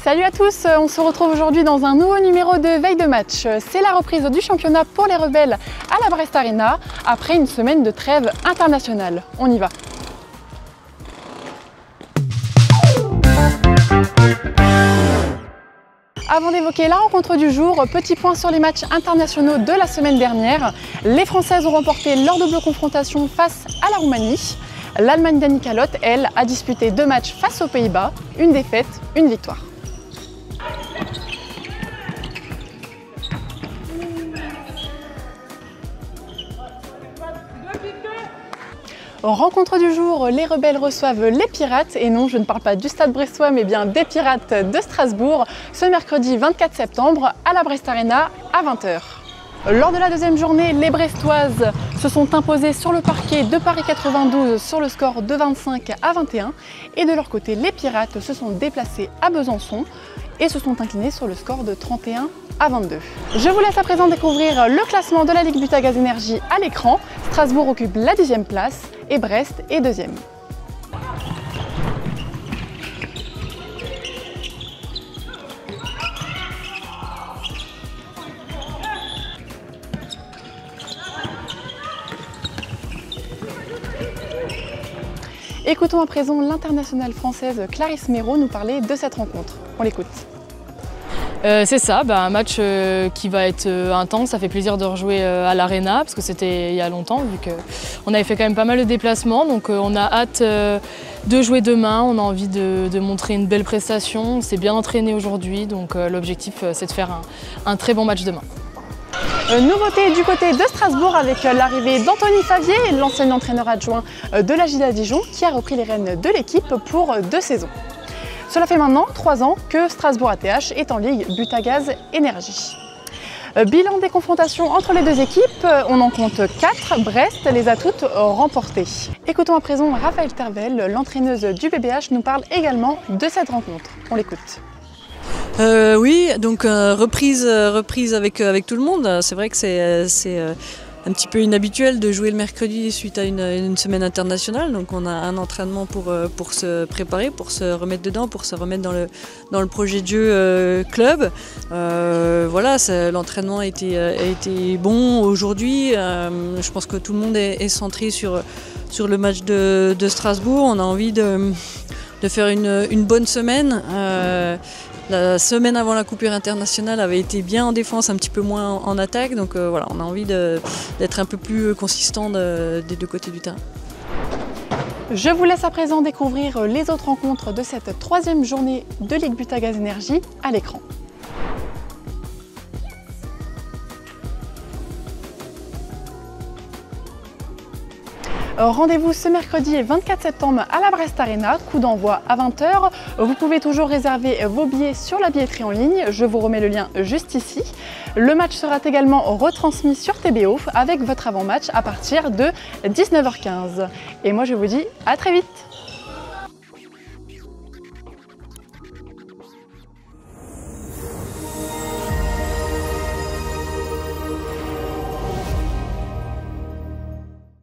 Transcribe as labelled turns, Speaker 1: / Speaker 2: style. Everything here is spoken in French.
Speaker 1: Salut à tous, on se retrouve aujourd'hui dans un nouveau numéro de Veille de match. C'est la reprise du championnat pour les Rebelles à la Brest Arena après une semaine de trêve internationale. On y va. Avant d'évoquer la rencontre du jour, petit point sur les matchs internationaux de la semaine dernière. Les Françaises ont remporté leur double confrontation face à la Roumanie. L'Allemagne d'Annie Calotte, elle, a disputé 2 matchs face aux Pays-Bas, une défaite, une victoire. Rencontre du jour, les Rebelles reçoivent les Pirates, et non, je ne parle pas du Stade brestois, mais bien des Pirates de Strasbourg, ce mercredi 24 septembre à la Brest Arena à 20 h. Lors de la deuxième journée, les Brestoises se sont imposées sur le parquet de Paris 92 sur le score de 25 à 21, et de leur côté, les Pirates se sont déplacés à Besançon et se sont inclinés sur le score de 31 à 22. Je vous laisse à présent découvrir le classement de la Ligue Butagaz Énergie à l'écran. Strasbourg occupe la 10e place et Brest est 2e. Écoutons à présent l'internationale française Clarisse Méraud nous parler de cette rencontre. On l'écoute.
Speaker 2: C'est ça, un match qui va être intense. Ça fait plaisir de rejouer à l'Arena parce que c'était il y a longtemps, vu qu'on avait fait quand même pas mal de déplacements. Donc on a hâte de jouer demain, on a envie de montrer une belle prestation. On s'est bien entraîné aujourd'hui, donc l'objectif c'est de faire un très bon match demain.
Speaker 1: Nouveauté du côté de Strasbourg avec l'arrivée d'Anthony Favier, l'ancien entraîneur adjoint de la Gila Dijon, qui a repris les rênes de l'équipe pour 2 saisons. Cela fait maintenant 3 ans que Strasbourg ATH est en Ligue Butagaz Énergie. Bilan des confrontations entre les deux équipes, on en compte 4, Brest les a toutes remportées. Écoutons à présent Raphaël Tervel, l'entraîneuse du BBH, nous parle également de cette rencontre. On l'écoute.
Speaker 3: Oui, donc reprise avec tout le monde. C'est vrai que c'est un petit peu inhabituel de jouer le mercredi suite à une semaine internationale. Donc on a un entraînement pour se préparer, pour se remettre dedans, pour se remettre dans le projet de jeu club. Voilà, l'entraînement a été bon aujourd'hui. Je pense que tout le monde est centré sur le match de Strasbourg. On a envie de faire une bonne semaine. La semaine avant la coupure internationale avait été bien en défense, un petit peu moins en attaque. Donc voilà, on a envie d'être un peu plus consistant des deux côtés du terrain.
Speaker 1: Je vous laisse à présent découvrir les autres rencontres de cette 3e journée de Ligue Butagaz Énergie à l'écran. Rendez-vous ce mercredi 24 septembre à la Brest Arena, coup d'envoi à 20 h. Vous pouvez toujours réserver vos billets sur la billetterie en ligne, je vous remets le lien juste ici. Le match sera également retransmis sur TBO avec votre avant-match à partir de 19 h 15. Et moi je vous dis à très vite.